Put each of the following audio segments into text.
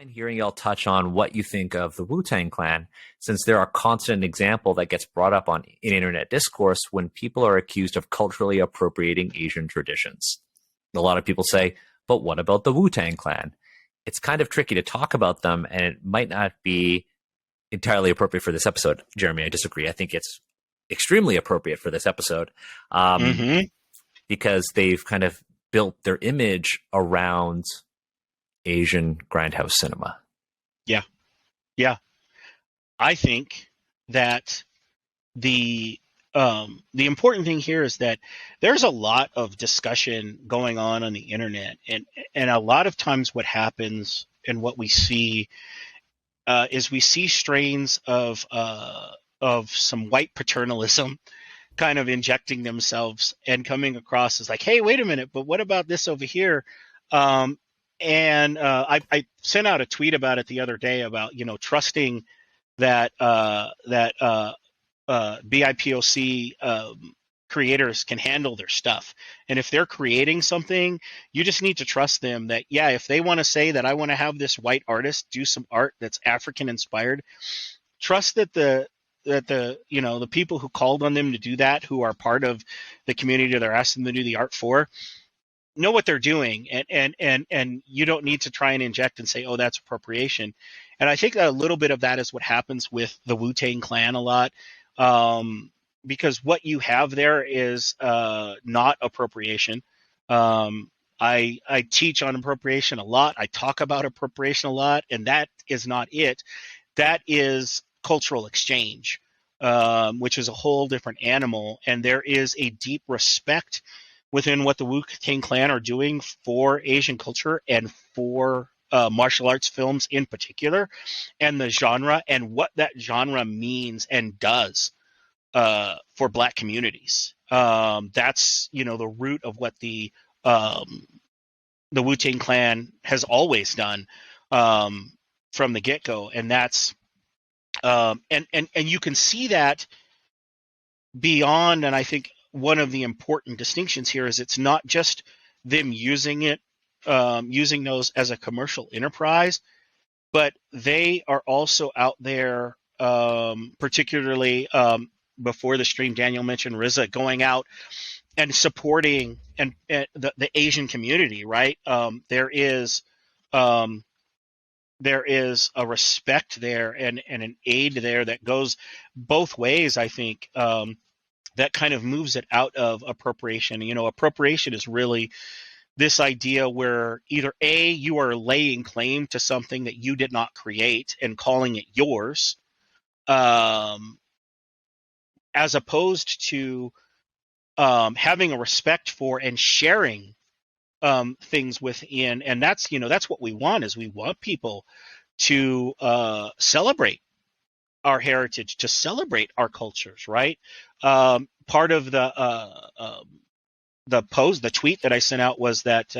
And hearing y'all touch on what you think of the Wu-Tang Clan, since they're a constant example that gets brought up in internet discourse when people are accused of culturally appropriating Asian traditions. A lot of people say, but what about the Wu-Tang Clan? It's kind of tricky to talk about them, and it might not be entirely appropriate for this episode. Jeremy, I disagree. I think it's extremely appropriate for this episode because they've kind of built their image around Asian grindhouse cinema. Yeah. Yeah. I think that the important thing here is that there's a lot of discussion going on the internet, and a lot of times what happens and what we see is we see strains of some white paternalism kind of injecting themselves and coming across as like, hey, wait a minute, but what about this over here? And I sent out a tweet about it the other day about, trusting that BIPOC creators can handle their stuff. And if they're creating something, you just need to trust them that, yeah, if they want to say that I want to have this white artist do some art that's African inspired, trust that the people who called on them to do that, who are part of the community they're asking them to do the art for, know what they're doing, and you don't need to try and inject and say, oh, that's appropriation. And I think that a little bit of that is what happens with the Wu-Tang Clan a lot, because what you have there is not appropriation. I teach on appropriation a lot. I talk about appropriation a lot, and that is not it. That is cultural exchange, which is a whole different animal, and there is a deep respect within what the Wu-Tang Clan are doing for Asian culture and for martial arts films in particular, and the genre and what that genre means and does for Black communities. That's the root of what the Wu-Tang Clan has always done from the get-go, and that's and you can see that beyond. And I think one of the important distinctions here is it's not just them using those as a commercial enterprise, but they are also out there, particularly before the stream, Daniel mentioned RZA going out and supporting and the Asian community, right? There is a respect there and an aid there that goes both ways, I think. That kind of moves it out of appropriation. Appropriation is really this idea where either A, you are laying claim to something that you did not create and calling it yours, as opposed to having a respect for and sharing things within. And that's what we want, is we want people to celebrate our heritage, to celebrate our cultures, right? Part of the tweet that I sent out was that,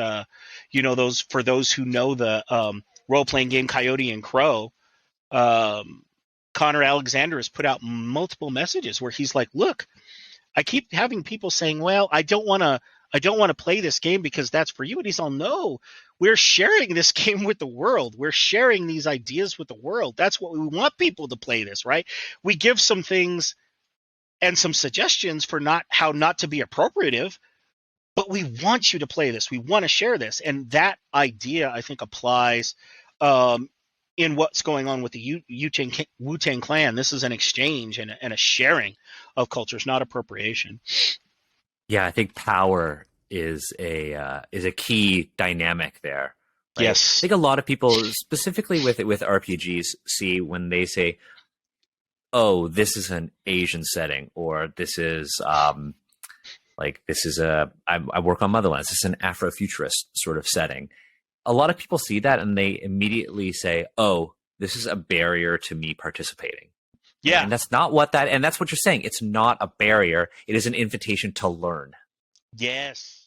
for those who know the role-playing game Coyote and Crow, Connor Alexander has put out multiple messages where he's like, look, I keep having people saying, well, I don't want to play this game because that's for you. And he's all, no, we're sharing this game with the world. We're sharing these ideas with the world. That's what we want people to play this, right? We give some things and some suggestions for how not to be appropriative, but we want you to play this. We want to share this. And that idea, I think, applies in what's going on with the Wu-Tang Clan. This is an exchange and a sharing of cultures, not appropriation. Yeah, I think power is a key dynamic there. Right? Yes, I think a lot of people, specifically with RPGs, see when they say, "Oh, this is an Asian setting," or "This is I work on Motherlands. This is an Afrofuturist sort of setting." A lot of people see that and they immediately say, "Oh, this is a barrier to me participating." Yeah. And that's not and that's what you're saying. It's not a barrier. It is an invitation to learn. Yes.